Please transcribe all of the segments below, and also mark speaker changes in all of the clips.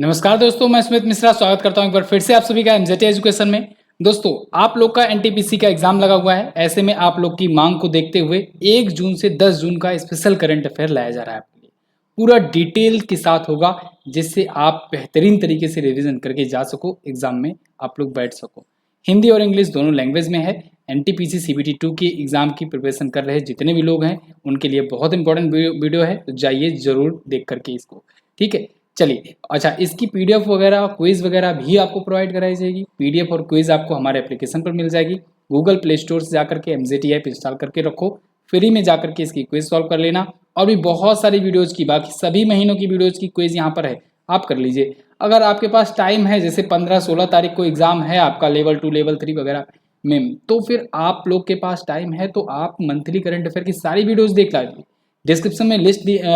Speaker 1: नमस्कार दोस्तों, मैं स्मित मिश्रा स्वागत करता हूं एक बार फिर से आप सभी का एमजेटी एजुकेशन में। दोस्तों, आप लोग का एनटीपीसी का एग्जाम लगा हुआ है। ऐसे में आप लोग की मांग को देखते हुए 1 जून से 10 जून का स्पेशल करंट अफेयर लाया जा रहा है आपके लिए। पूरा डिटेल के साथ होगा, जिससे आप बेहतरीन तरीके से रिविजन करके जा सको, एग्जाम में आप लोग बैठ सको। हिंदी और इंग्लिश दोनों लैंग्वेज में है। एनटीपीसी सीबीटी 2 की एग्जाम की प्रिपरेशन कर रहे जितने भी लोग हैं, उनके लिए बहुत इंपॉर्टेंट वीडियो है, तो जाइए जरूर देख करके इसको। ठीक है, चलिए। अच्छा, इसकी पीडीएफ वगैरह, क्विज वगैरह भी आपको प्रोवाइड कराई जाएगी। पीडीएफ और क्विज आपको हमारे एप्लीकेशन पर मिल जाएगी। गूगल प्ले स्टोर से जाकर के एमजेटी ऐप इंस्टॉल करके रखो, फ्री में जाकर के इसकी क्विज सॉल्व कर लेना। और भी बहुत सारी वीडियोज की, बाकी सभी महीनों की वीडियोज की क्विज यहाँ पर है, आप कर लीजिए। अगर आपके पास टाइम है, जैसे 15-16 तारीख को एग्जाम है आपका लेवल 2 लेवल 3 वगैरह में, तो फिर आप लोग के पास टाइम है तो आप मंथली करंट अफेयर की सारी वीडियोज देख लीजिए। डिस्क्रिप्शन में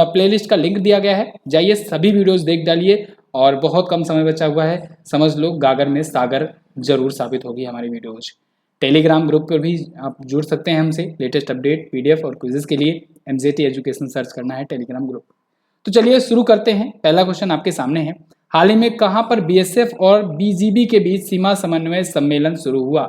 Speaker 1: प्लेलिस्ट का लिंक दिया गया है, जाइए सभी वीडियोस देख डालिए। और बहुत कम समय बचा हुआ है, समझ लो गागर में सागर जरूर साबित होगी हमारी वीडियोज। टेलीग्राम ग्रुप पर भी आप जुड़ सकते हैं हमसे, लेटेस्ट अपडेट, पीडीएफ और क्विजेस के लिए एमजेटी एजुकेशन सर्च करना है टेलीग्राम ग्रुप। तो चलिए शुरू करते हैं। पहला क्वेश्चन आपके सामने है, हाल ही में कहां पर बीएसएफ और बीजीबी के बीच सीमा समन्वय सम्मेलन शुरू हुआ?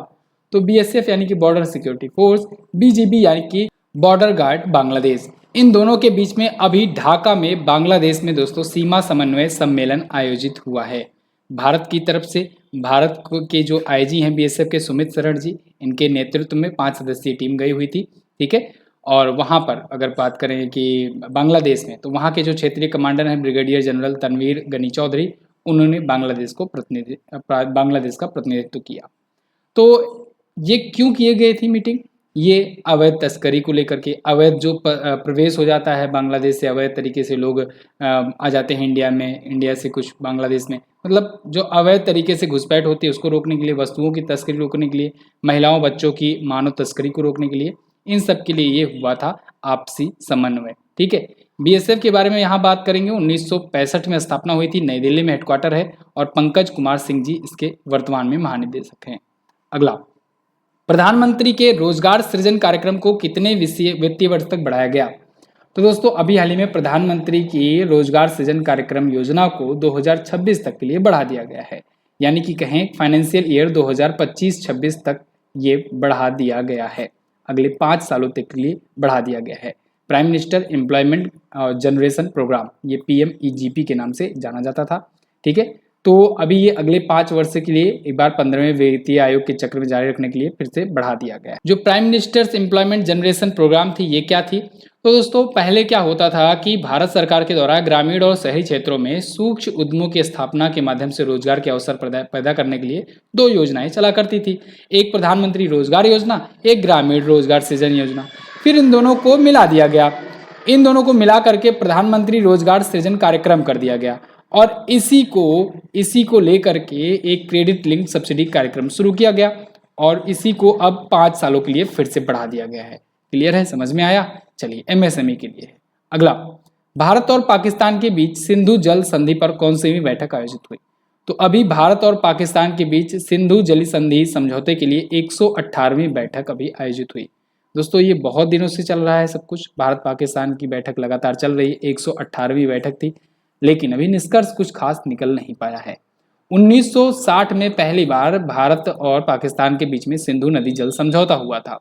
Speaker 1: तो बीएसएफ यानी कि बॉर्डर सिक्योरिटी फोर्स, बीजीबी यानी कि बॉर्डर गार्ड बांग्लादेश, इन दोनों के बीच में अभी ढाका में बांग्लादेश में दोस्तों सीमा समन्वय सम्मेलन आयोजित हुआ है। भारत की तरफ से, भारत के जो आईजी हैं बीएसएफ के सुमित शरण जी, इनके नेतृत्व में 5 सदस्यीय टीम गई हुई थी। ठीक है, और वहाँ पर अगर बात करें कि बांग्लादेश में, तो वहाँ के जो क्षेत्रीय कमांडर हैं ब्रिगेडियर जनरल तनवीर गनी चौधरी, उन्होंने बांग्लादेश का प्रतिनिधित्व किया। तो ये क्यों किए गए थी मीटिंग? ये अवैध तस्करी को लेकर के, अवैध जो प्रवेश हो जाता है बांग्लादेश से, अवैध तरीके से लोग आ जाते हैं इंडिया में, इंडिया से कुछ बांग्लादेश में, मतलब जो अवैध तरीके से घुसपैठ होती है उसको रोकने के लिए, वस्तुओं की तस्करी रोकने के लिए, महिलाओं बच्चों की मानव तस्करी को रोकने के लिए, इन सब के लिए ये हुआ था आपसी समन्वय। ठीक है, बीएसएफ के बारे में यहाँ बात करेंगे। 1965 में स्थापना हुई थी, नई दिल्ली में हेडक्वार्टर है, और पंकज कुमार सिंह जी इसके वर्तमान में महानिदेशक हैं। अगला, प्रधानमंत्री के रोजगार सृजन कार्यक्रम को कितने वित्तीय वर्ष तक बढ़ाया गया? तो दोस्तों, अभी हाल ही में प्रधानमंत्री की रोजगार सृजन कार्यक्रम योजना को 2026 तक के लिए बढ़ा दिया गया है, यानी कि कहें फाइनेंशियल ईयर 2025-26 तक ये बढ़ा दिया गया है, अगले 5 सालों तक के लिए बढ़ा दिया गया है। Prime minister employment generation programme, ये PMEGP के नाम से जाना जाता था। ठीक है, तो अभी ये अगले 5 वर्ष के लिए एक बार 15वें वित्तीय आयोग के चक्र में जारी रखने के लिए फिर से बढ़ा दिया गया है। जो prime minister's employment generation programme थी, ये क्या थी? तो दोस्तों, पहले क्या होता था कि भारत सरकार के द्वारा ग्रामीण और शहरी क्षेत्रों में सूक्ष्म उद्यमों की स्थापना के माध्यम से रोजगार के अवसर पैदा करने के लिए 2 योजनाएं चला करती थी, एक प्रधानमंत्री रोजगार योजना, एक ग्रामीण रोजगार सृजन योजना। फिर इन दोनों को मिला दिया गया, इन दोनों को मिला करके प्रधानमंत्री रोजगार सृजन कार्यक्रम कर दिया गया, और इसी को लेकर के एक क्रेडिट लिंक सब्सिडी कार्यक्रम शुरू किया गया, और इसी को अब 5 सालों के लिए फिर से बढ़ा दिया गया है। क्लियर है, समझ में आया? चलिए, एमएसएमई के लिए अगला, भारत और पाकिस्तान के बीच सिंधु जल संधि पर कौन सी बैठक आयोजित हुई? तो अभी भारत और पाकिस्तान के बीच सिंधु जल संधि समझौते के लिए 118वीं बैठक अभी आयोजित हुई। दोस्तों, ये बहुत दिनों से चल रहा है सब कुछ, भारत पाकिस्तान की बैठक लगातार चल रही है, 118वीं बैठक थी, लेकिन अभी निष्कर्ष कुछ खास निकल नहीं पाया है। 1960 में पहली बार भारत और पाकिस्तान के बीच में सिंधु नदी जल समझौता हुआ था।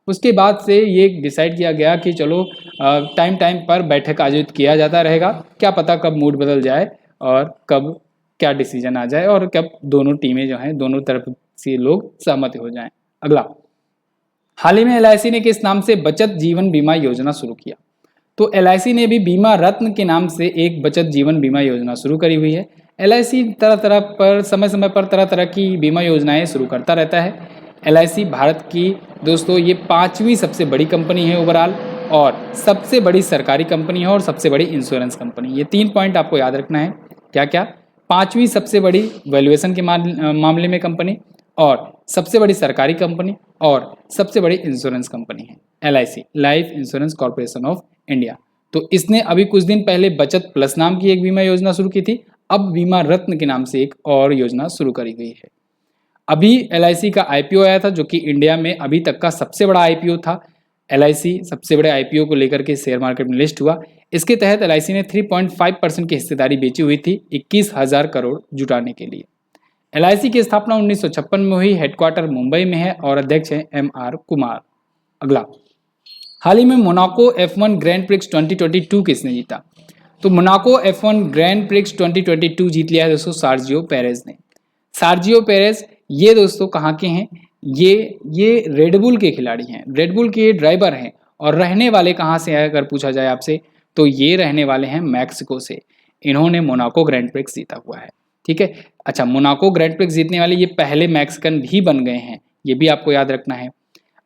Speaker 1: उसके बाद से ये डिसाइड किया गया कि चलो टाइम टाइम पर बैठक आयोजित किया जाता रहेगा, क्या पता कब मूड बदल जाए और कब क्या डिसीजन आ जाए, और कब दोनों टीमें जो हैं, दोनों तरफ से लोग सहमत हो जाएं। अगला, हाल ही में LIC ने किस नाम से बचत जीवन बीमा योजना शुरू किया? तो LIC ने भी बीमा रत्न के नाम से एक बचत जीवन बीमा योजना शुरू करी हुई है। LIC समय समय पर तरह तरह की बीमा योजनाएं शुरू करता रहता है। LIC भारत की दोस्तों ये 5वीं सबसे बड़ी कंपनी है ओवरऑल, और सबसे बड़ी सरकारी कंपनी है, और सबसे बड़ी इंश्योरेंस कंपनी। ये 3 पॉइंट आपको याद रखना है। क्या क्या? 5वीं सबसे बड़ी वैल्यूएशन के मामले में कंपनी, और सबसे बड़ी सरकारी कंपनी, और सबसे बड़ी इंश्योरेंस कंपनी है LIC, life insurance corporation of India. तो इसने अभी कुछ दिन पहले बचत प्लस नाम की एक बीमा योजना शुरू की थी, अब बीमा रत्न के नाम से एक और योजना शुरू करी गई है। अभी LIC का IPO आया था, जो कि इंडिया में अभी तक का सबसे बड़ा IPO था। LIC सबसे बड़े IPO को लेकर के शेयर मार्केट में लिस्ट हुआ। इसके तहत LIC ने 3.5% की हिस्सेदारी बेची हुई थी 21,000 करोड़ जुटाने के लिए। LIC की स्थापना 1956 में हुई, हेडक्वार्टर मुंबई में है और अध्यक्ष हैं MR कुमार। अगला, हाल ही में मोनाको F1 ग्रैंड प्रिक्स 2022 किसने जीता? तो मोनाको F1 ग्रैंड प्रिक्स 2022 जीत लिया है दोस्तों सर्जियो पेरेज ने। सर्जियो पेरेज ये दोस्तों कहाँ के हैं? ये रेडबुल के खिलाड़ी हैं, रेडबुल के ड्राइवर हैं और रहने वाले कहाँ से है अगर पूछा जाए आपसे तो ये रहने वाले हैं मैक्सिको से। इन्होंने मोनाको ग्रैंड प्रिक्स जीता हुआ है, ठीक है। अच्छा, मोनाको ग्रैंड प्रिक्स जीतने वाले ये पहले मैक्सिकन भी बन गए हैं, ये भी आपको याद रखना है।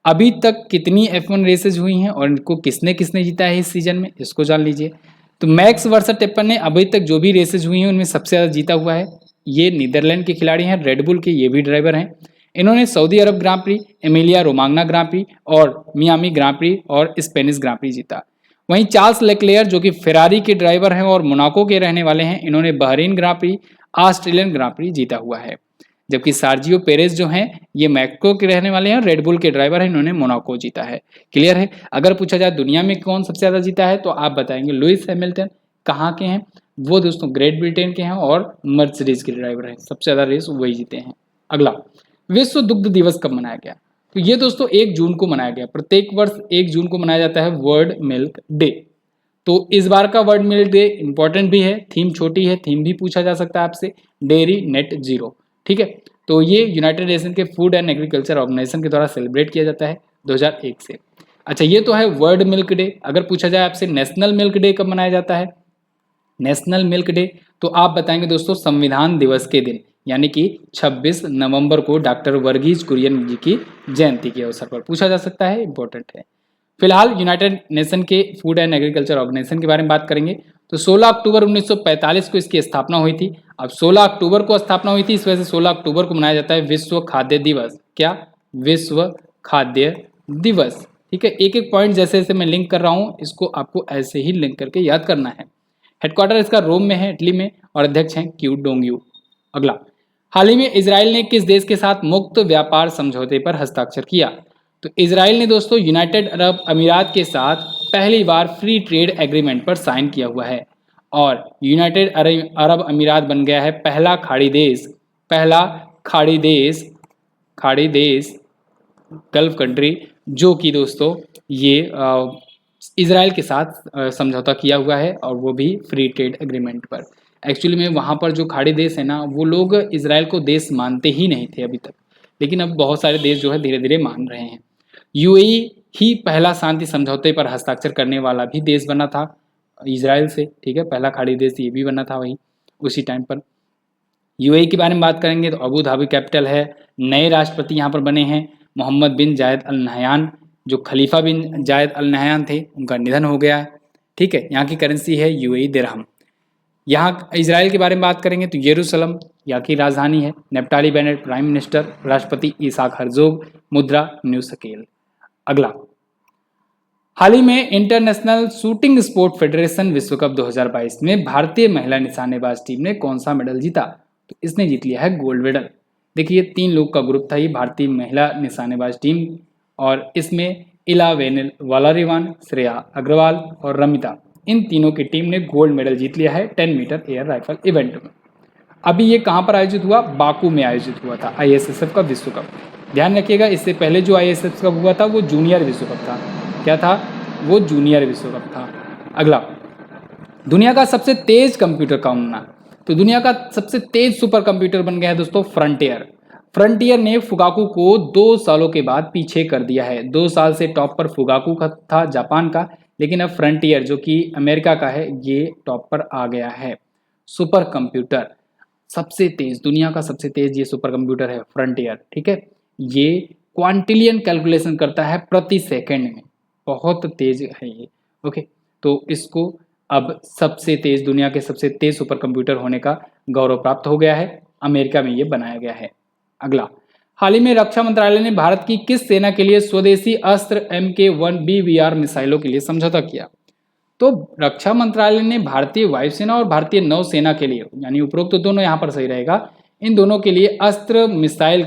Speaker 1: अभी तक कितनी F1 रेसेज हुई हैं और इनको किसने किसने जीता है इस सीजन में, इसको जान लीजिए। तो मैक्स वर्स्टैपेन ने अभी तक जो भी रेसेज हुई हैं उनमें सबसे ज़्यादा जीता हुआ है। ये नीदरलैंड के खिलाड़ी हैं, रेडबुल के ये भी ड्राइवर हैं। इन्होंने सऊदी अरब ग्रां प्री, एमिलिया रोमांगना ग्रां प्री और मियामी ग्रां प्री और स्पेनिश ग्रां प्री जीता। वहीं चार्ल्स लेक्लेयर जो कि फेरारी के ड्राइवर हैं और मोनाको के रहने वाले हैं, इन्होंने बहरीन ग्रां प्री, ऑस्ट्रेलियन ग्रां प्री जीता हुआ है। जबकि सर्जियो पेरेज जो हैं ये मैक्सिको के रहने वाले हैं, रेडबुल के ड्राइवर हैं, इन्होंने मोनाको जीता है। क्लियर है। अगर पूछा जाए दुनिया में कौन सबसे ज़्यादा जीता है तो आप बताएंगे लुइस हैमिल्टन। कहाँ के हैं वो दोस्तों? ग्रेट ब्रिटेन के हैं और मर्सिडीज के ड्राइवर हैं, सबसे ज़्यादा रेस वही जीते हैं। अगला, विश्व दुग्ध दिवस कब मनाया गया? तो ये दोस्तों 1 जून को मनाया गया। प्रत्येक वर्ष 1 जून को मनाया जाता है वर्ल्ड मिल्क डे। तो इस बार का वर्ल्ड मिल्क डे इंपॉर्टेंट भी है, थीम छोटी है, थीम भी पूछा जा सकता है आपसे, डेयरी नेट जीरो, ठीक है। तो ये यूनाइटेड नेशन के फूड एंड एग्रीकल्चर ऑर्गेनाइजेशन के द्वारा सेलिब्रेट किया जाता है 2001 से। अच्छा, ये तो है वर्ल्ड मिल्क डे। अगर पूछा जाए आपसे नेशनल मिल्क डे कब मनाया जाता है? नेशनल मिल्क डे तो आप बताएंगे दोस्तों संविधान दिवस के दिन, यानी कि 26 नवंबर को डॉक्टर वर्गीज कुरियन जी की जयंती के अवसर पर पूछा जा सकता है, इंपॉर्टेंट है। फिलहाल यूनाइटेड नेशन के फूड एंड एग्रीकल्चर ऑर्गेनाइजेशन के बारे में बात करेंगे तो 16 अक्टूबर 1945 को इसकी स्थापना हुई थी। अब 16 अक्टूबर को स्थापना हुई थी, इस वजह से 16 अक्टूबर को मनाया जाता है विश्व खाद्य दिवस। क्या? विश्व खाद्य दिवस, ठीक है। एक एक पॉइंट जैसे जैसे मैं लिंक कर रहा हूँ इसको आपको ऐसे ही लिंक करके याद करना है। हेडक्वार्टर इसका रोम में है, इटली में, और अध्यक्ष हैं क्यू डोंगयू। अगला, हाल ही में इजराइल ने किस देश के साथ मुक्त व्यापार समझौते पर हस्ताक्षर किया? तो इजराइल ने दोस्तों यूनाइटेड अरब अमीरात के साथ पहली बार फ्री ट्रेड एग्रीमेंट पर साइन किया हुआ है और यूनाइटेड अरब अमीरात बन गया है पहला खाड़ी देश गल्फ कंट्री जो कि दोस्तों ये इजराइल के साथ समझौता किया हुआ है और वो भी फ्री ट्रेड एग्रीमेंट पर। एक्चुअली में वहाँ पर जो खाड़ी देश है ना वो लोग इजराइल को देश मानते ही नहीं थे अभी तक, लेकिन अब बहुत सारे देश जो है धीरे धीरे मान रहे हैं। यूएई ही पहला शांति समझौते पर हस्ताक्षर करने वाला भी देश बना था इजराइल से, ठीक है। पहला खाड़ी देश ये भी बना था वही उसी टाइम पर। यूएई के बारे में बात करेंगे तो अबू धाबी कैपिटल है। नए राष्ट्रपति यहाँ पर बने हैं मोहम्मद बिन जायद अल नहयान। जो खलीफा बिन जायद अल नहयान थे उनका निधन हो गया, ठीक है। यहाँ की करेंसी है यूएई दिरहम। यहाँ इजराइल के बारे में बात करेंगे तो यरूशलेम यहाँ की राजधानी है। नेप्टाली बेनेट प्राइम मिनिस्टर, राष्ट्रपति इसाक हर्जोग, मुद्रा न्यू शकेल। अगला, हाल ही में इंटरनेशनल शूटिंग स्पोर्ट फेडरेशन विश्व कप 2022 में भारतीय महिला निशानेबाज टीम ने कौन सा मेडल जीता? तो इसने जीत लिया है गोल्ड मेडल। देखिए 3 लोग का ग्रुप था ये भारतीय महिला निशानेबाज टीम और इसमें इला वालारिवान, श्रेया अग्रवाल और रमिता, इन तीनों की टीम ने गोल्ड मेडल जीत लिया है 10 मीटर एयर राइफल इवेंट में। अभी ये कहाँ पर आयोजित हुआ? बाकू में आयोजित हुआ था ISSF का विश्व कप। ध्यान रखिएगा इससे पहले जो ISSF कप हुआ था वो जूनियर विश्व कप था। क्या था? वो जूनियर विश्व कप था। अगला, दुनिया का सबसे तेज कंप्यूटर कौन बना? तो दुनिया का सबसे तेज सुपर कंप्यूटर बन गया है दोस्तों फ्रंटियर। फ्रंटियर ने फुगाकू को 2 सालों के बाद पीछे कर दिया है। 2 साल से टॉप पर फुगाकू का था जापान का, लेकिन अब फ्रंटियर जो कि अमेरिका का है ये टॉप पर आ गया है। सुपर कंप्यूटर सबसे तेज, दुनिया का सबसे तेज ये सुपर कंप्यूटर है फ्रंटियर, ठीक है। ये क्वांटिलियन कैलकुलेशन करता है प्रति सेकंड में, बहुत तेज है ये, ओके। तो इसको अब सबसे तेज, दुनिया के सबसे तेज सुपर कंप्यूटर होने का गौरव प्राप्त हो गया है। अमेरिका में ये बनाया गया है। अगला, हाल ही में रक्षा मंत्रालय ने भारत की किस सेना के लिए स्वदेशी अस्त्र MK1 BVR मिसाइलों के लिए समझौता किया? तो रक्षा मंत्रालय ने भारतीय वायुसेना और भारतीय नौसेना के लिए, यानी उपरोक्त तो दोनों यहाँ पर सही रहेगा, इन दोनों के लिए अस्त्र मिसाइल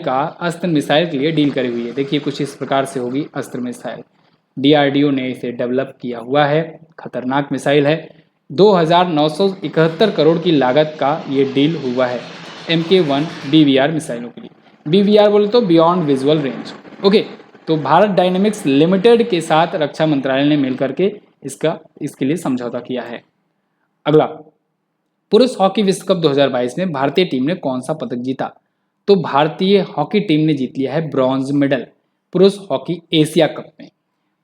Speaker 1: के लिए डील करी हुई है। देखिए कुछ इस प्रकार से होगी अस्त्र मिसाइल। DRDO ने इसे डेवलप किया हुआ है, खतरनाक मिसाइल है। 2,971 करोड़ की लागत का ये डील हुआ है MK1 BVR मिसाइलों के लिए। BVR बोले तो बियॉन्ड विजुअल रेंज। ओके, तो भारत डायनेमिक्स लिमिटेड के साथ रक्षा मंत्रालय ने मिलकर के इसके लिए समझौता किया है। अगला, पुरुष हॉकी विश्व कप 2022 में भारतीय टीम ने कौन सा पदक जीता? तो भारतीय हॉकी टीम ने जीत लिया है ब्रॉन्ज मेडल पुरुष हॉकी एशिया कप में।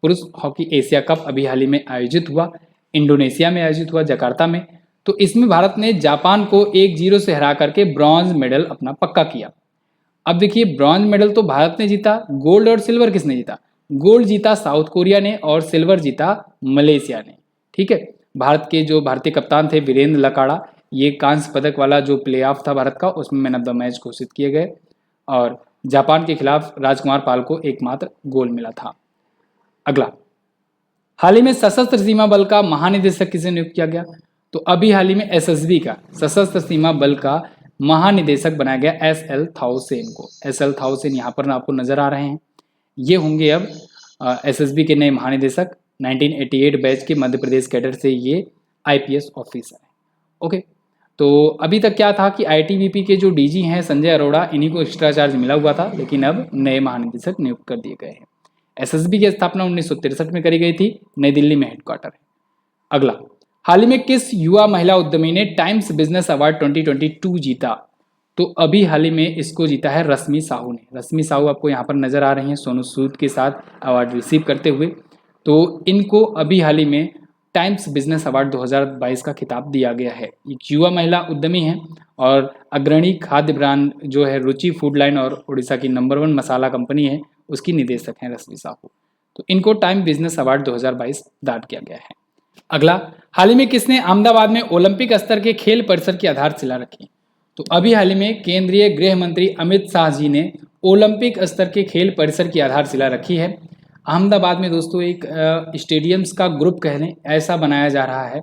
Speaker 1: पुरुष हॉकी एशिया कप अभी हाल ही में आयोजित हुआ, इंडोनेशिया में आयोजित हुआ, जकार्ता में। तो इसमें भारत ने जापान को 1-0 से हरा करके ब्रॉन्ज मेडल अपना पक्का किया। अब देखिए, ब्रॉन्ज मेडल तो भारत ने जीता, गोल्ड और सिल्वर किसने जीता? गोल्ड जीता साउथ कोरिया ने और सिल्वर जीता मलेशिया ने। ठीक है, भारत के जो भारतीय कप्तान थे वीरेंद्र लकाड़ा, ये कांस्य पदक वाला जो प्ले ऑफ था भारत का, उसमें मैन ऑफ द मैच घोषित किए गए और जापान के खिलाफ राजकुमार पाल को एकमात्र गोल मिला था। अगला, हाल ही में सशस्त्र सीमा बल का महानिदेशक किसे नियुक्त किया गया? तो अभी हाल ही में SSB का, सशस्त्र सीमा बल का महानिदेशक बनाया गया SL थाउसेन को। SL थाउसेन यहाँ पर आपको नजर आ रहे हैं, ये होंगे अब SSB के नए महानिदेशक। 1988 बैच के मध्य प्रदेश कैडर से ये IPS ऑफिसर है। ओके, तो अभी तक क्या था कि ITBP के जो DG हैं संजय अरोड़ा, इन्हीं को एक्स्ट्रा चार्ज मिला हुआ था, लेकिन अब नए महानिदेशक नियुक्त कर दिए गए हैं। SSB की स्थापना 1963 में करी गई थी, नई दिल्ली में हेडक्वार्टर है। अगला, हाल ही में किस युवा महिला उद्यमी ने टाइम्स बिजनेस अवार्ड 2022 जीता? तो अभी हाल ही में इसको जीता है रश्मि साहू ने। रश्मि साहू आपको यहाँ पर नजर आ रही हैं सोनू सूद के साथ अवार्ड रिसीव करते हुए। तो इनको अभी हाल ही में टाइम्स बिजनेस अवार्ड 2022 का खिताब दिया गया है। एक युवा महिला उद्यमी हैं और अग्रणी खाद्य ब्रांड जो है रुचि फूड लाइन और उड़ीसा की नंबर 1 मसाला कंपनी है, उसकी निदेशक हैं रश्मि साहू। तो इनको टाइम बिजनेस अवार्ड 2022 दाद किया गया है। अगला, हाल ही में किसने अहमदाबाद में ओलंपिक स्तर के खेल परिसर की आधारशिला रखी? तो अभी हाल ही में केंद्रीय गृह मंत्री अमित शाह जी ने ओलंपिक स्तर के खेल परिसर की आधारशिला रखी है। अहमदाबाद में दोस्तों एक स्टेडियम्स का ग्रुप कह लें ऐसा बनाया जा रहा है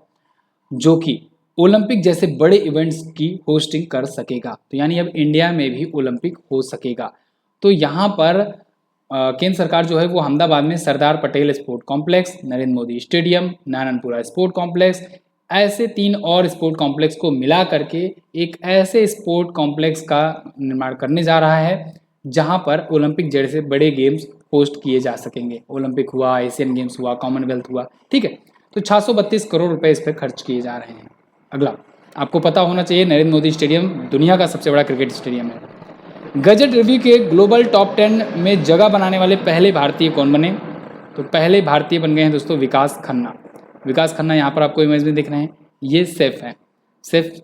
Speaker 1: जो कि ओलंपिक जैसे बड़े इवेंट्स की होस्टिंग कर सकेगा। तो यानी अब इंडिया में भी ओलंपिक हो सकेगा। तो यहाँ पर केंद्र सरकार जो है वो अहमदाबाद में Sardar Patel sport complex, Narendra Modi stadium, Naranpura sport complex, ऐसे 3 और स्पोर्ट कॉम्प्लेक्स को मिला करके एक ऐसे स्पोर्ट कॉम्प्लेक्स का निर्माण करने जा रहा है जहां पर ओलंपिक जैसे बड़े गेम्स होस्ट किए जा सकेंगे। ओलंपिक हुआ, एशियन गेम्स हुआ, कॉमनवेल्थ हुआ, ठीक है। तो 632 करोड़ रुपए इस पर खर्च किए जा रहे हैं। अगला, आपको पता होना चाहिए नरेंद्र मोदी स्टेडियम दुनिया का सबसे बड़ा क्रिकेट स्टेडियम है। गजट रिव्यू के ग्लोबल टॉप 10 में जगह बनाने वाले पहले भारतीय कौन बने? तो पहले भारतीय बन गए हैं दोस्तों विकास खन्ना। विकास खन्ना यहाँ पर आपको इमेज में दिख रहे हैं, ये सेफ हैं, सेफ,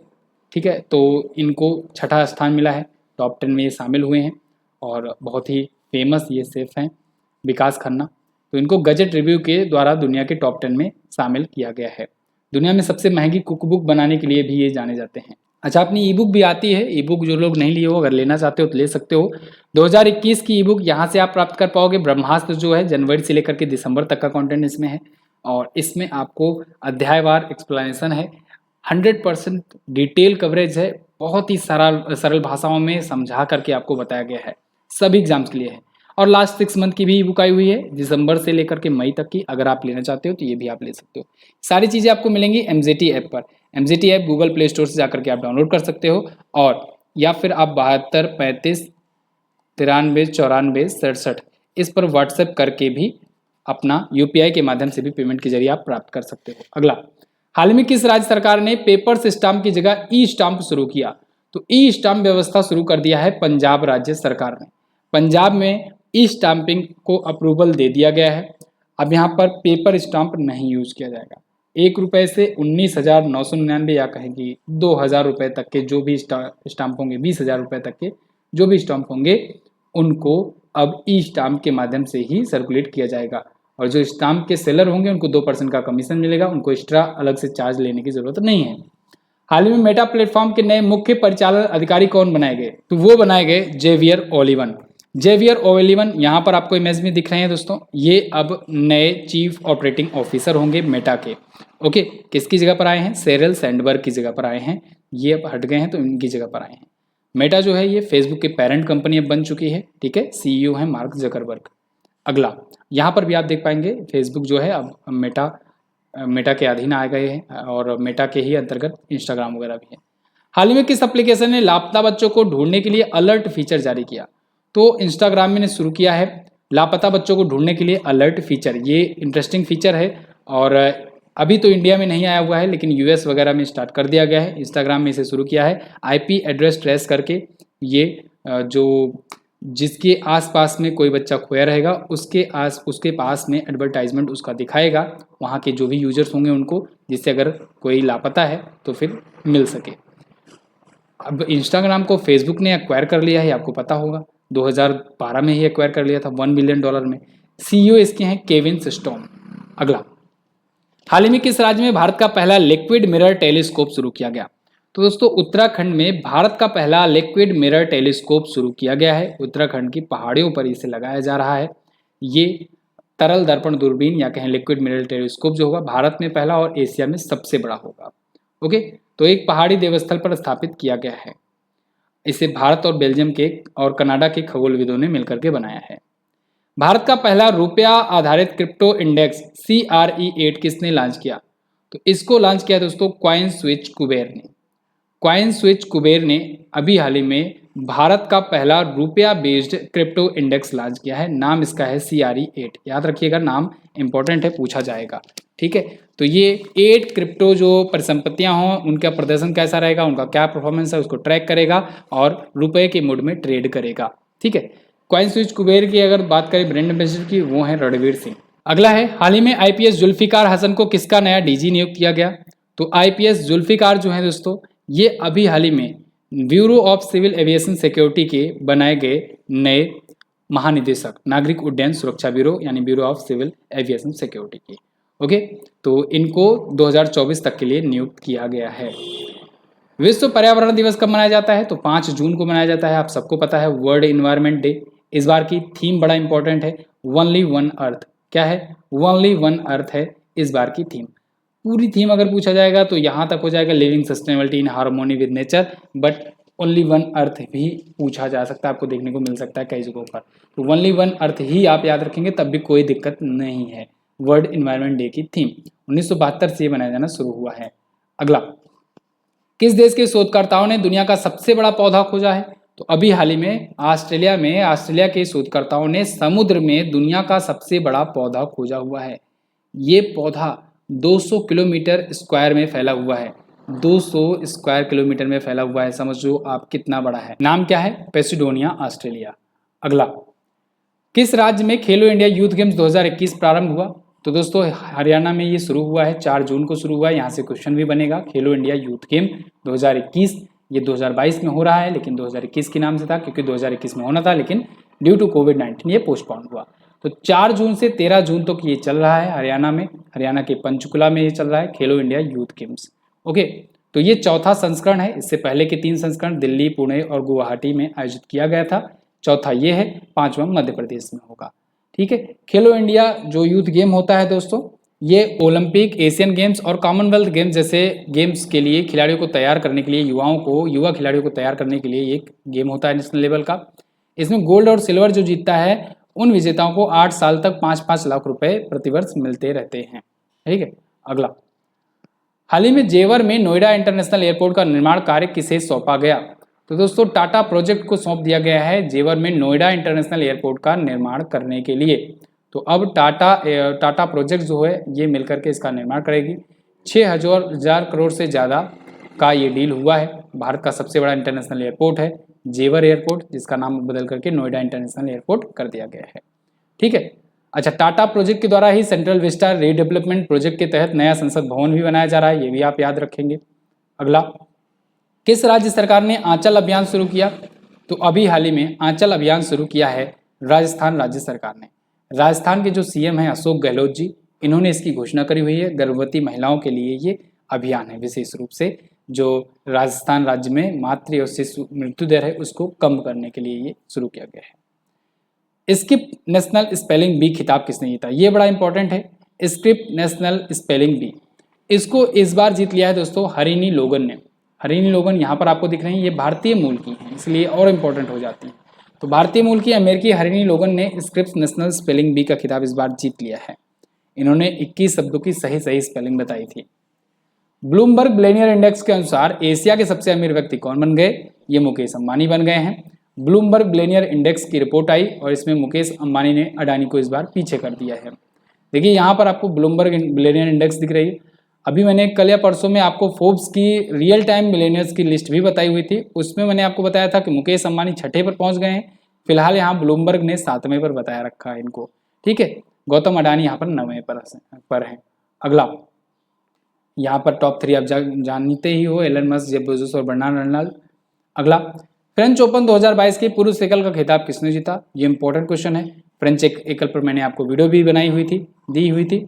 Speaker 1: ठीक है। तो इनको 6ठा स्थान मिला है, टॉप 10 में ये शामिल हुए हैं और बहुत ही फेमस ये सेफ हैं विकास खन्ना। तो इनको गजट रिव्यू के द्वारा दुनिया के टॉप 10 में शामिल किया गया है। दुनिया में सबसे महंगी कुकबुक बनाने के लिए भी ये जाने जाते हैं। अच्छा, अपनी ई बुक भी आती है, ई बुक जो लोग नहीं लिए हो अगर लेना चाहते हो तो ले सकते हो। 2021 की ई बुक यहाँ से आप प्राप्त कर पाओगे। ब्रह्मास्त्र जो है जनवरी से लेकर के दिसंबर तक का कंटेंट इसमें है और इसमें आपको अध्यायवार एक्सप्लेनेशन है, 100% डिटेल कवरेज है, बहुत ही सरल भाषाओं में समझा करके आपको बताया गया है, सभी एग्जाम्स के लिए है। और लास्ट 6 मंथ की भी ई बुक आई हुई है, दिसंबर से लेकर के मई तक की। अगर आप लेना चाहते हो तो ये भी आप ले सकते हो। सारी चीज़ें आपको मिलेंगी MZT ऐप पर। MZT app Google play store से जाकर के आप डाउनलोड कर सकते हो और या फिर आप 72 35 93 94 67 इस पर व्हाट्सएप करके भी अपना UPI के माध्यम से भी पेमेंट के जरिए आप प्राप्त कर सकते हो। अगला, हाल ही में किस राज्य सरकार ने पेपर स्टाम्प की जगह ई स्टाम्प शुरू किया? तो ई स्टाम्प व्यवस्था शुरू कर दिया है पंजाब राज्य सरकार ने। पंजाब में ई स्टाम्पिंग को अप्रूवल दे दिया गया है। अब यहाँ पर पेपर स्टाम्प नहीं यूज किया जाएगा। 1 रुपये से 19,999 या कहें कि 2,000 रुपये तक के जो भी स्टाम्प होंगे, 20,000 रुपये तक के जो भी स्टाम्प होंगे, उनको अब ई स्टाम्प के माध्यम से ही सर्कुलेट किया जाएगा। और जो स्टाम्प के सेलर होंगे उनको 2% का कमीशन मिलेगा, उनको एक्स्ट्रा अलग से चार्ज लेने की जरूरत नहीं है। हाल ही में मेटा प्लेटफॉर्म के नए मुख्य परिचालन अधिकारी कौन बनाए गए? तो वो बनाए गए जेवियर ओलिवन। जेवियर ओलिवन यहाँ पर आपको इमेज में दिख रहे हैं दोस्तों, ये अब नए चीफ ऑपरेटिंग ऑफिसर होंगे मेटा के। ओके, किसकी जगह पर आए हैं? शेरिल सैंडबर्ग की जगह पर आए हैं। ये अब हट गए हैं तो इनकी जगह पर आए हैं। मेटा जो है ये फेसबुक के पेरेंट कंपनी अब बन चुकी है, ठीक है। CEO है मार्क जकरबर्ग। अगला, यहाँ पर भी आप देख पाएंगे फेसबुक जो है अब मेटा के अधीन आ गए हैं और मेटा के ही अंतर्गत इंस्टाग्राम वगैरह भी है। हाल ही में किस एप्लीकेशन ने लापता बच्चों को ढूंढने के लिए अलर्ट फीचर जारी किया? तो इंस्टाग्राम ने शुरू किया है लापता बच्चों को ढूंढने के लिए अलर्ट फीचर। ये इंटरेस्टिंग फीचर है और अभी तो इंडिया में नहीं आया हुआ है, लेकिन यूएस वगैरह में स्टार्ट कर दिया गया है। इंस्टाग्राम में इसे शुरू किया है आईपी एड्रेस ट्रेस करके। ये जो जिसके आसपास में कोई बच्चा खोया रहेगा उसके पास में एडवर्टाइजमेंट उसका दिखाएगा, वहाँ के जो भी यूजर्स होंगे उनको, जिससे अगर कोई लापता है तो फिर मिल सके। अब इंस्टाग्राम को फेसबुक ने एक्वायर कर लिया है, आपको पता होगा 2012 में ही एक्वायर कर लिया था $1 बिलियन में। सीईओ इसके हैं केविन सिस्टोम। अगला, हाल ही में किस राज्य में भारत का पहला लिक्विड मिरर टेलीस्कोप शुरू किया गया? तो दोस्तों उत्तराखंड में भारत का पहला लिक्विड मिरर टेलीस्कोप शुरू किया गया है। उत्तराखंड की पहाड़ियों पर इसे लगाया जा रहा है। ये तरल दर्पण दूरबीन या कहें लिक्विड मिरर टेलीस्कोप जो होगा भारत में पहला और एशिया में सबसे बड़ा होगा। ओके, तो एक पहाड़ी देवस्थल पर स्थापित किया गया है। इसे भारत और बेल्जियम के और कनाडा के खगोलविदों ने मिलकर के बनाया है। भारत का पहला रुपया आधारित क्रिप्टो इंडेक्स CRE8 किसने लॉन्च किया? तो इसको लॉन्च किया दोस्तों कॉइन स्विच कुबेर ने। कॉइन स्विच कुबेर ने अभी हाल ही में भारत का पहला रुपया बेस्ड क्रिप्टो इंडेक्स लॉन्च किया है। नाम इसका है CRE8। याद रखिएगा, नाम इंपॉर्टेंट है, पूछा जाएगा। ठीक है, तो ये 8 क्रिप्टो जो परिसंपत्तियां हों उनका प्रदर्शन कैसा रहेगा, उनका क्या परफॉर्मेंस है, उसको ट्रैक करेगा और रुपए के मोड में ट्रेड करेगा। ठीक है, कॉइन स्विच कुबेर की अगर बात करें ब्रांड एम्बेसडर की, वो है रणवीर सिंह। अगला है, हाल ही में IPS जुल्फिकार हसन को किसका नया DG नियुक्त किया गया? तो IPS जुल्फिकार जो है दोस्तों, ये अभी हाल ही में bureau of civil aviation security के बनाए गए नए महानिदेशक, नागरिक उड्डयन सुरक्षा ब्यूरो यानी bureau of civil aviation security की। ओके, तो इनको 2024 तक के लिए नियुक्त किया गया है। विश्व पर्यावरण दिवस कब मनाया जाता है? तो 5 जून को मनाया जाता है। आप सबको पता है, वर्ल्ड इन्वायरमेंट डे। इस बार की थीम बड़ा इंपॉर्टेंट है, ओनली वन अर्थ। क्या है? ओनली वन अर्थ है इस बार की थीम। पूरी थीम अगर पूछा जाएगा तो यहाँ तक हो जाएगा living sustainability in harmony with nature, but only one earth भी पूछा जा सकता है, आपको देखने को मिल सकता है कई जगहों पर। तो ओनली वन अर्थ ही आप याद रखेंगे तब भी कोई दिक्कत नहीं है। वर्ल्ड इन्वायरमेंट डे की थीम 1972 से बनाया जाना शुरू हुआ है। अगला, किस देश के शोधकर्ताओं ने दुनिया का सबसे बड़ा पौधा खोजा है? तो अभी हाल ही में ऑस्ट्रेलिया के शोधकर्ताओं ने समुद्र में दुनिया का सबसे बड़ा पौधा खोजा हुआ है। ये पौधा 200 किलोमीटर स्क्वायर में फैला हुआ है। 200 स्क्वायर किलोमीटर में फैला हुआ है, समझो आप कितना बड़ा है। नाम क्या है? पेसिडोनिया, ऑस्ट्रेलिया। अगला, किस राज्य में खेलो इंडिया यूथ गेम्स 2021 प्रारंभ हुआ? तो दोस्तों हरियाणा में ये शुरू हुआ है, 4 जून को शुरू हुआ है। यहाँ से क्वेश्चन भी बनेगा। खेलो इंडिया यूथ गेम 2021, ये 2022 में हो रहा है, लेकिन 2021 के नाम से था क्योंकि 2021 में होना था, लेकिन ड्यू टू कोविड-19 ये पोस्टपोन हुआ। तो 4 जून से 13 जून तक ये चल रहा है हरियाणा में, हरियाणा के पंचकुला में ये चल रहा है खेलो इंडिया यूथ गेम्स। ओके, तो ये चौथा संस्करण है। इससे पहले के 3 संस्करण दिल्ली, पुणे और गुवाहाटी में आयोजित किया गया था। चौथा ये है, 5वां मध्य प्रदेश में होगा। ठीक है, खेलो इंडिया जो यूथ गेम होता है दोस्तों, ये ओलंपिक, एशियन गेम्स और कॉमनवेल्थ गेम्स जैसे गेम्स के लिए खिलाड़ियों को तैयार करने के लिए, युवा खिलाड़ियों को तैयार करने के लिए एक गेम होता है नेशनल लेवल का। इसमें गोल्ड और सिल्वर जो जीतता है उन विजेताओं को 8 साल तक 5-5 लाख रुपए प्रतिवर्ष मिलते रहते हैं। ठीक है, अगला, हाल ही में जेवर में नोएडा इंटरनेशनल एयरपोर्ट का निर्माण कार्य किसे सौंपा गया? तो दोस्तों टाटा प्रोजेक्ट को सौंप दिया गया है जेवर में नोएडा इंटरनेशनल एयरपोर्ट का निर्माण करने के लिए। तो अब टाटा प्रोजेक्ट जो है ये मिलकर के इसका निर्माण करेगी। 6,000 करोड़ से ज़्यादा का ये डील हुआ है। भारत का सबसे बड़ा इंटरनेशनल एयरपोर्ट है जेवर एयरपोर्ट, जिसका नाम बदल करके नोएडा इंटरनेशनल एयरपोर्ट कर दिया गया है। ठीक है, अच्छा, टाटा प्रोजेक्ट के द्वारा ही सेंट्रल विस्टा रीडेवलपमेंट प्रोजेक्ट के तहत नया संसद भवन भी बनाया जा रहा है, ये भी आप याद रखेंगे। अगला, किस राज्य सरकार ने आंचल अभियान शुरू किया? तो अभी हाल ही में आंचल अभियान शुरू किया है राजस्थान राज्य सरकार ने। राजस्थान के जो CM हैं अशोक गहलोत जी, इन्होंने इसकी घोषणा करी हुई है। गर्भवती महिलाओं के लिए ये अभियान है, विशेष रूप से जो राजस्थान राज्य में मातृ और शिशु मृत्यु दर है उसको कम करने के लिए ये शुरू किया गया है। स्किप नेशनल स्पेलिंग बी खिताब किसने जीता? ये बड़ा इंपॉर्टेंट है, स्किप नेशनल स्पेलिंग बी। इसको इस बार जीत लिया है दोस्तों हरिनी लोगन ने। हरिनी लोगन यहाँ पर आपको दिख रही हैं, ये भारतीय मूल की हैं, इसलिए और इम्पोर्टेंट हो जाती हैं। तो भारतीय मूल की अमेरिकी हरिणी लोगन ने स्क्रिप्स नेशनल स्पेलिंग बी का खिताब इस बार जीत लिया है। इन्होंने 21 शब्दों की सही स्पेलिंग बताई थी। ब्लूमबर्ग बिलियनियर इंडेक्स के अनुसार एशिया के सबसे अमीर व्यक्ति कौन बन गए? ये मुकेश अंबानी बन गए हैं। ब्लूमबर्ग बिलियनियर इंडेक्स की रिपोर्ट आई और इसमें मुकेश अंबानी ने अडानी को इस बार पीछे कर दिया है। देखिए यहाँ पर आपको ब्लूमबर्ग बिलियनियर इंडेक्स दिख रही है। अभी मैंने कल या परसों में आपको फोर्ब्स की रियल टाइम मिलेनियर्स की लिस्ट भी बताई हुई थी। उसमें मैंने आपको बताया था कि मुकेश अंबानी छठे पर पहुंच गए हैं। फिलहाल यहाँ ब्लूमबर्ग ने 7वें पर बताया रखा है इनको। ठीक है, गौतम अडानी यहाँ पर 9वें पर है। अगला यहाँ पर टॉप 3 आप जानते ही हो, एलन मस्क, जेफ बेजोस और बर्नार्ड अर्नोल्ड। अगला, फ्रेंच ओपन 2022 के पुरुष एकल का खिताब किसने जीता? ये इंपॉर्टेंट क्वेश्चन है। फ्रेंच एकल पर मैंने आपको वीडियो भी बनाई हुई थी, दी हुई थी।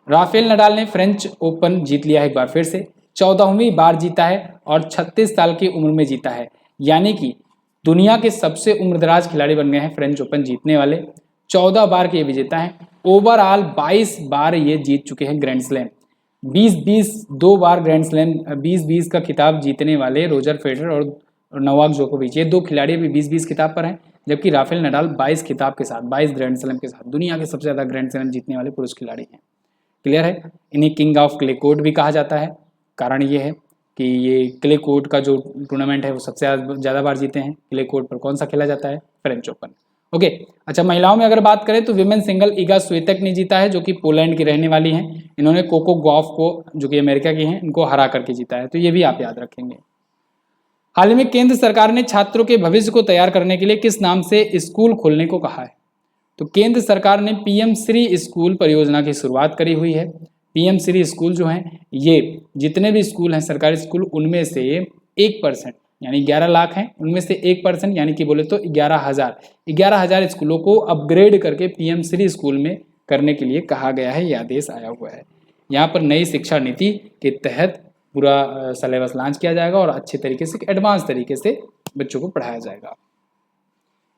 Speaker 1: राफेल नडाल ने फ्रेंच ओपन जीत लिया है एक बार फिर से, 14वीं बार जीता है और 36 साल की उम्र में जीता है। यानी कि दुनिया के सबसे उम्रदराज खिलाड़ी बन गए हैं फ्रेंच ओपन जीतने वाले। 14 बार के ये विजेता हैं। ओवरऑल 22 बार ये जीत चुके हैं ग्रैंड स्लैम। 20-20 2 बार ग्रैंड स्लैम 20-20 का खिताब जीतने वाले रोजर फेडरर और नोवाक जोकोविच, ये 2 खिलाड़ी अभी 20-20 खिताब पर हैं। जबकि राफेल नडाल 22 खिताब के साथ, 22 ग्रैंड स्लैम के साथ दुनिया के सबसे ज़्यादा ग्रैंड स्लैम जीतने वाले पुरुष खिलाड़ी हैं। क्लियर है? इन्हें किंग ऑफ क्ले कोर्ट भी कहा जाता है। कारण ये है कि ये क्ले कोर्ट का जो टूर्नामेंट है वो सबसे ज़्यादा बार जीते हैं। क्ले कोर्ट पर कौन सा खेला जाता है? French open. ओके, अच्छा, महिलाओं में अगर बात करें तो विमेन सिंगल इगा स्विएटेक ने जीता है, जो कि पोलैंड की रहने वाली हैं। इन्होंने कोको गॉफ को, जो कि अमेरिका की हैं, इनको हरा करके जीता है। तो ये भी आप याद रखेंगे। हाल ही में केंद्र सरकार ने छात्रों के भविष्य को तैयार करने के लिए किस नाम से स्कूल खोलने को कहा है? तो केंद्र सरकार ने पीएम श्री स्कूल परियोजना की शुरुआत करी हुई है। पीएम श्री स्कूल जो हैं, ये जितने भी स्कूल हैं सरकारी स्कूल, उनमें से 1% यानी 11 लाख हैं, उनमें से 1% यानी कि बोले तो 11,000 स्कूलों को अपग्रेड करके पीएम श्री स्कूल में करने के लिए कहा गया है। यह आदेश आया हुआ है। यहाँ पर नई शिक्षा नीति के तहत पूरा सिलेबस लॉन्च किया जाएगा और अच्छे तरीके से, एडवांस तरीके से बच्चों को पढ़ाया जाएगा।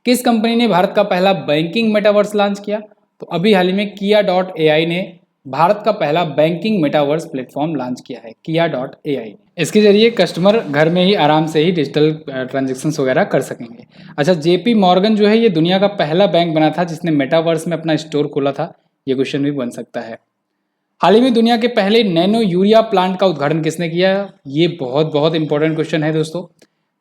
Speaker 1: किस कंपनी ने भारत का पहला बैंकिंग मेटावर्स लॉन्च किया? तो अभी हाल ही में Kia.ai ने भारत का पहला बैंकिंग मेटावर्स प्लेटफॉर्म लॉन्च किया है, Kia.ai। इसके जरिए कस्टमर घर में ही आराम से ही डिजिटल ट्रांजेक्शन्स वगैरह कर सकेंगे। अच्छा, JP मॉर्गन जो है ये दुनिया का पहला बैंक बना था जिसने मेटावर्स में अपना स्टोर खोला था। ये क्वेश्चन भी बन सकता है। हाल ही में दुनिया के पहले नैनो यूरिया प्लांट का उद्घाटन किसने किया? ये बहुत इंपॉर्टेंट क्वेश्चन है दोस्तों।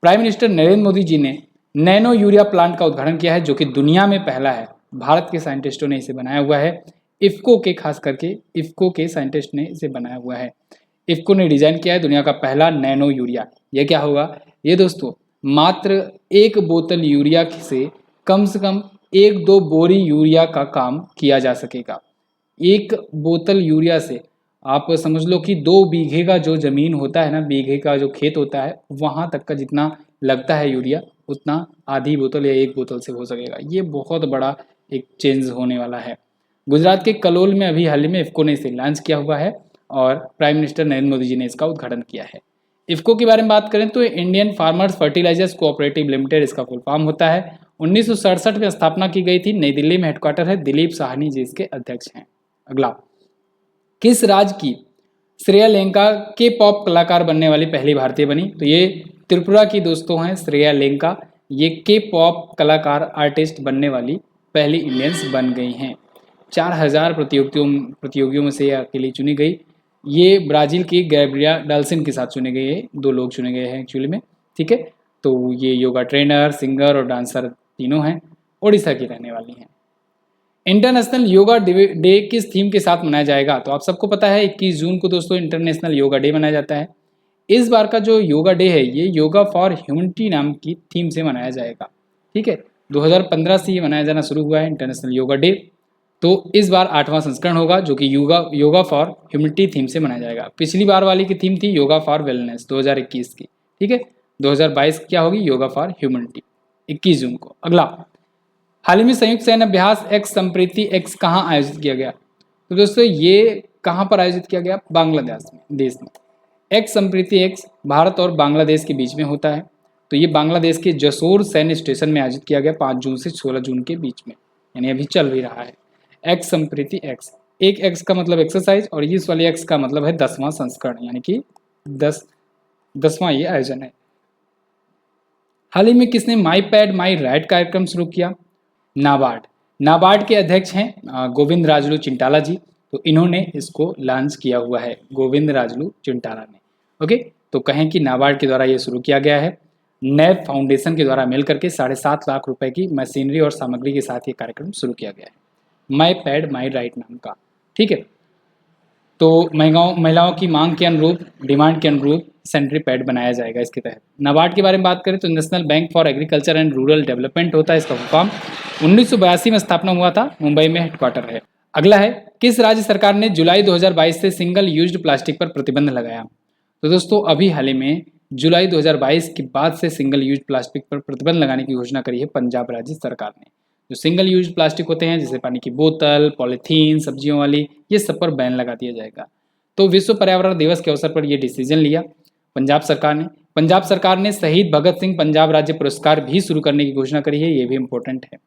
Speaker 1: प्राइम मिनिस्टर नरेंद्र मोदी जी ने नैनो यूरिया प्लांट का उद्घाटन किया है, जो कि दुनिया में पहला है। भारत के साइंटिस्टों ने इसे बनाया हुआ है। इफ्को के, खास करके इफ्को के साइंटिस्ट ने इसे बनाया हुआ है। इफ्को ने डिजाइन किया है दुनिया का पहला नैनो यूरिया। यह क्या होगा? ये दोस्तों मात्र 1 बोतल यूरिया से कम 1-2 बोरी यूरिया का काम किया जा सकेगा। 1 बोतल यूरिया से आप समझ लो कि 2 बीघे का जो जमीन होता है ना, बीघे का जो खेत होता है, वहाँ तक का जितना लगता है यूरिया, उतना आधी बोतल या 1 बोतल से हो सकेगा। ये बहुत बड़ा एक चेंज होने वाला है। गुजरात के कलोल में अभी हाल ही में इफ्को ने इसे लॉन्च किया हुआ है और प्राइम मिनिस्टर नरेंद्र मोदी जी ने इसका उद्घाटन किया है। इफ्को के बारे में बात करें तो Indian farmers fertilizers cooperative limited इसका फुल फॉर्म होता है। 1967 में स्थापना की गई थी। नई दिल्ली में हेडक्वार्टर है। दिलीप साहनी जी इसके अध्यक्ष हैं। अगला, किस राज्य की श्रेया लेंका के पॉप कलाकार बनने वाली पहली भारतीय बनी? तो ये त्रिपुरा की दोस्तों हैं श्रेया लेंका। ये के पॉप कलाकार आर्टिस्ट बनने वाली पहली इंडियंस बन गई हैं। 4000 प्रतियोगियों में से अकेली चुनी गई। ये ब्राज़ील की गैब्रिया डाल्सिन के साथ चुने गए, 2 लोग चुने गए हैं एक्चुअली में। ठीक है, तो ये योगा ट्रेनर, सिंगर और डांसर तीनों हैं। ओडिशा की रहने वाली हैं। इंटरनेशनल योगा डे किस थीम के साथ मनाया जाएगा? तो आप सबको पता है 21 जून को दोस्तों इंटरनेशनल योगा डे मनाया जाता है। इस बार का जो योगा डे है ये योगा फॉर ह्यूमनिटी नाम की थीम से मनाया जाएगा। ठीक है, 2015 से ये मनाया जाना शुरू हुआ है इंटरनेशनल योगा डे। तो इस बार 8वां संस्करण होगा जो कि योगा फॉर ह्यूमनिटी थीम से मनाया जाएगा। पिछली बार वाली की थीम थी योगा फॉर वेलनेस 2021 की। ठीक है, 2022 क्या होगी? योगा फॉर ह्यूमनिटी, 21 जून को। अगला, हाल ही में संयुक्त सैन्य अभ्यास एक्स संप्रीति एक्स कहाँ आयोजित किया गया? तो दोस्तों ये कहाँ पर आयोजित किया गया? बांग्लादेश में। एक्स संप्रीति एक्स भारत और बांग्लादेश के बीच में होता है। तो ये बांग्लादेश के जसोर सैन्य स्टेशन में आयोजित किया गया 5 जून से 16 जून के बीच में, यानी अभी चल भी रहा है। एक्स संप्रीति एक्स, एक एक्स का मतलब एक्सरसाइज और इस वाले एक्स का मतलब है 10वां संस्करण, यानी कि 10वां ये आयोजन है। हाल ही में किसने माई पैड माई राइट कार्यक्रम शुरू किया? नाबार्ड। नाबार्ड के अध्यक्ष हैं गोविंद राजलू चिंटाला जी। तो इन्होंने इसको लॉन्च किया हुआ है, गोविंद राजलू चिंटाला ने। ओके, तो कहें कि नाबार्ड के द्वारा ये शुरू किया गया है। नैब फाउंडेशन के द्वारा मिल करके 7.5 लाख रुपए की मशीनरी और सामग्री के साथ ये कार्यक्रम शुरू किया गया है, माई पैड माई राइट नाम का। ठीक है, तो महिलाओं की मांग के अनुरूप, डिमांड के अनुरूप सैनिटरी पैड बनाया जाएगा इसके तहत। नाबार्ड के बारे में बात करें तो national bank for agriculture and rural development होता है इसका फॉर्म। 1982 में स्थापना हुआ था, मुंबई में हेडक्वार्टर है। अगला है, किस राज्य सरकार ने जुलाई 2022 से सिंगल यूज्ड प्लास्टिक पर प्रतिबंध लगाया? तो दोस्तों अभी हाल ही में जुलाई 2022 के बाद से सिंगल यूज प्लास्टिक पर प्रतिबंध लगाने की घोषणा करी है पंजाब राज्य सरकार ने। जो सिंगल यूज प्लास्टिक होते हैं जैसे पानी की बोतल, पॉलीथीन, सब्जियों वाली, ये सब पर बैन लगा दिया जाएगा। तो विश्व पर्यावरण दिवस के अवसर पर यह डिसीजन लिया पंजाब सरकार ने। पंजाब सरकार ने शहीद भगत सिंह पंजाब राज्य पुरस्कार भी शुरू करने की घोषणा करी है, ये भी इंपॉर्टेंट है।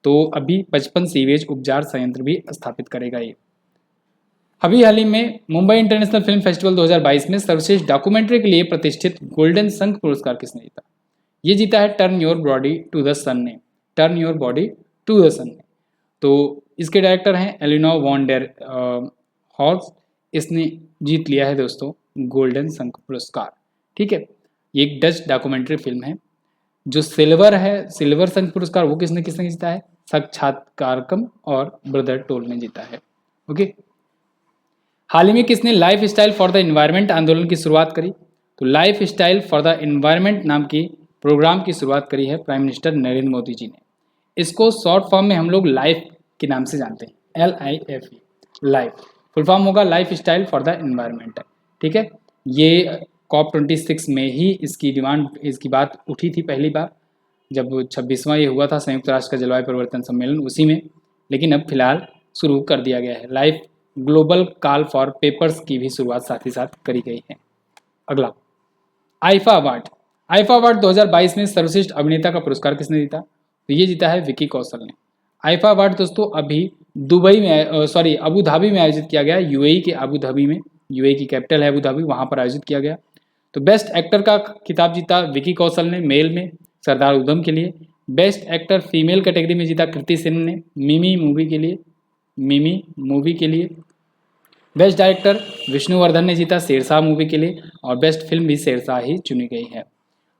Speaker 1: तो अभी 55 सीवेज उपचार संयंत्र भी स्थापित करेगा ये। अभी हाल ही में मुंबई इंटरनेशनल फिल्म फेस्टिवल 2022 में सर्वश्रेष्ठ डॉक्यूमेंट्री के लिए प्रतिष्ठित गोल्डन शंख पुरस्कार किसने जीता? ये जीता है turn your body to the sun ने, turn your body to the sun ने। तो इसके डायरेक्टर हैं एलिनोर वॉन डेर हॉर्स। इसने जीत लिया है दोस्तों गोल्डन शंख पुरस्कार। ठीक है, ये एक डच डॉक्यूमेंट्री फिल्म है। जो सिल्वर है, सिल्वर शंख पुरस्कार, वो किसने किसने जीता है? साक्षात्कारकम और ब्रदर टोल ने जीता है। ओके, हाल ही में किसने life style for the environment आंदोलन की शुरुआत करी? तो life style for the environment नाम की प्रोग्राम की शुरुआत करी है प्राइम मिनिस्टर नरेंद्र मोदी जी ने। इसको शॉर्ट फॉर्म में हम लोग लाइफ के नाम से जानते हैं, LIFE, लाइफ। फुल फॉर्म होगा life style for the environment. ठीक है, ये COP26 में ही इसकी बात उठी थी पहली बार, जब 26वां ये हुआ था संयुक्त राष्ट्र का जलवायु परिवर्तन सम्मेलन, उसी में। लेकिन अब फिलहाल शुरू कर दिया गया है। Life global call for papers की भी शुरुआत साथ ही साथ करी गई है। अगला, आईफा अवार्ड। आईफा अवार्ड 2022 में सर्वश्रेष्ठ अभिनेता का पुरस्कार किसने जीता? तो ये जीता है विकी कौशल ने। आईफा अवार्ड दोस्तों अभी अबू धाबी में आयोजित किया गया, UAE के अबू धाबी में, UAE की कैपिटल है अबू धाबी, वहाँ पर आयोजित किया गया। तो बेस्ट एक्टर का खिताब जीता विकी कौशल ने मेल में, सरदार उधम के लिए। बेस्ट एक्टर फीमेल कैटेगरी में जीता कृति सेन ने मिमी मूवी के लिए। बेस्ट डायरेक्टर विष्णुवर्धन ने जीता शेरशाह मूवी के लिए, और बेस्ट फिल्म भी शेरशाह ही चुनी गई है।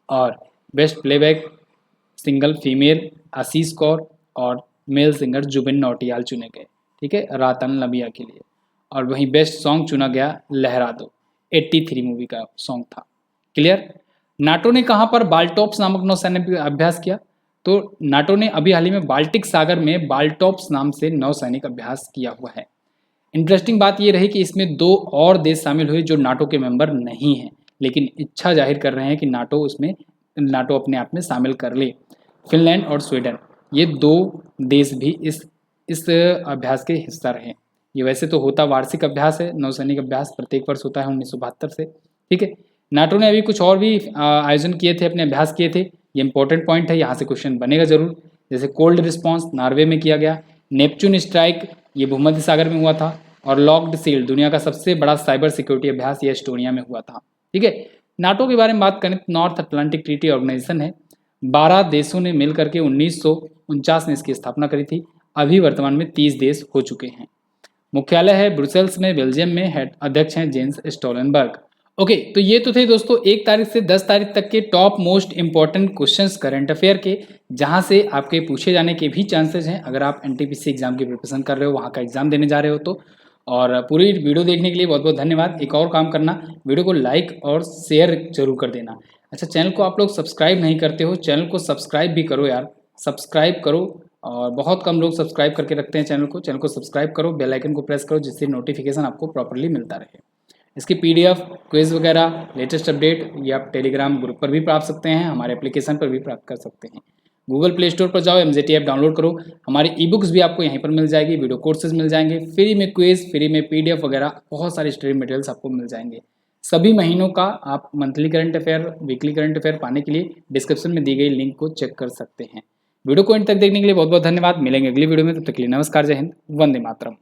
Speaker 1: और बेस्ट प्लेबैक सिंगल फीमेल आशीष कौर और मेल सिंगर जुबिन नौटियाल चुने गए। ठीक है, रातन लबिया के लिए। और वहीं बेस्ट सॉन्ग चुना गया लहरा दो, 83 मूवी का सॉन्ग था। क्लियर? नाटो ने कहाँ पर बाल्टोप्स नामक नौसैन्य अभ्यास किया? तो नाटो ने अभी हाल ही में बाल्टिक सागर में बाल्टोप्स नाम से नौसैनिक अभ्यास किया हुआ है। इंटरेस्टिंग बात यह रही कि इसमें 2 और देश शामिल हुए जो नाटो के मेंबर नहीं हैं, लेकिन इच्छा जाहिर कर रहे हैं कि नाटो अपने आप में शामिल कर ले। फिनलैंड और स्वीडन, ये 2 देश भी इस अभ्यास के हिस्सा रहे। ये वैसे तो होता वार्षिक अभ्यास है, नौसैनिक अभ्यास प्रत्येक वर्ष होता है 1972 से। ठीक है, नाटो ने अभी कुछ और भी आयोजन किए थे, अपने अभ्यास किए थे। ये इंपॉर्टेंट पॉइंट है, यहाँ से क्वेश्चन बनेगा जरूर। जैसे कोल्ड रिस्पॉन्स नॉर्वे में किया गया, नेपच्यून स्ट्राइक ये भूमध्य सागर में हुआ था, और लॉक्ड सील्ड दुनिया का सबसे बड़ा साइबर सिक्योरिटी अभ्यास ये एस्टोनिया में हुआ था। ठीक है, नाटो के बारे में बात करें तो नॉर्थ अटलांटिक ट्रीटी ऑर्गेनाइजेशन है। 12 देशों ने मिल करके 1949 में इसकी स्थापना करी थी। अभी वर्तमान में 30 देश हो चुके हैं। मुख्यालय है ब्रुसेल्स में, बेल्जियम में। हेड अध्यक्ष हैं जेंस स्टोलनबर्ग। ओके, तो ये तो थे दोस्तों 1 तारीख से 10 तारीख तक के top most important questions current affair के, जहां से आपके पूछे जाने के भी चांसेस हैं अगर आप NTPC एग्जाम की प्रिपरेशन कर रहे हो, वहां का एग्जाम देने जा रहे हो तो। और पूरी वीडियो देखने के लिए बहुत बहुत धन्यवाद। एक और काम करना, वीडियो को लाइक और शेयर जरूर कर देना। अच्छा, चैनल को आप लोग सब्सक्राइब नहीं करते हो, चैनल को सब्सक्राइब भी करो यार, सब्सक्राइब करो। और बहुत कम लोग सब्सक्राइब करके रखते हैं चैनल को सब्सक्राइब करो, बेल आइकन को प्रेस करो, जिससे नोटिफिकेशन आपको प्रॉपरली मिलता रहे। इसकी PDF, क्विज वगैरह, लेटेस्ट अपडेट ये आप टेलीग्राम ग्रुप पर भी प्राप्त सकते हैं, हमारे एप्लीकेशन पर भी प्राप्त कर सकते हैं। गूगल प्ले स्टोर पर जाओ, MZT ऐप डाउनलोड करो, हमारी ई-बुक्स भी आपको यहीं पर मिल जाएगी, वीडियो कोर्सेज मिल जाएंगे, फ्री में क्विज, फ्री में PDF वगैरह, बहुत सारे स्टडी मटेरियल्स आपको मिल जाएंगे। सभी महीनों का आप monthly current affair, weekly current affair पाने के लिए डिस्क्रिप्शन में दी गई लिंक को चेक कर सकते हैं। वीडियो को एंड तक देखने के लिए बहुत बहुत धन्यवाद। मिलेंगे अगली वीडियो में, तब तक के लिए नमस्कार, जय हिंद, वंदे मातरम।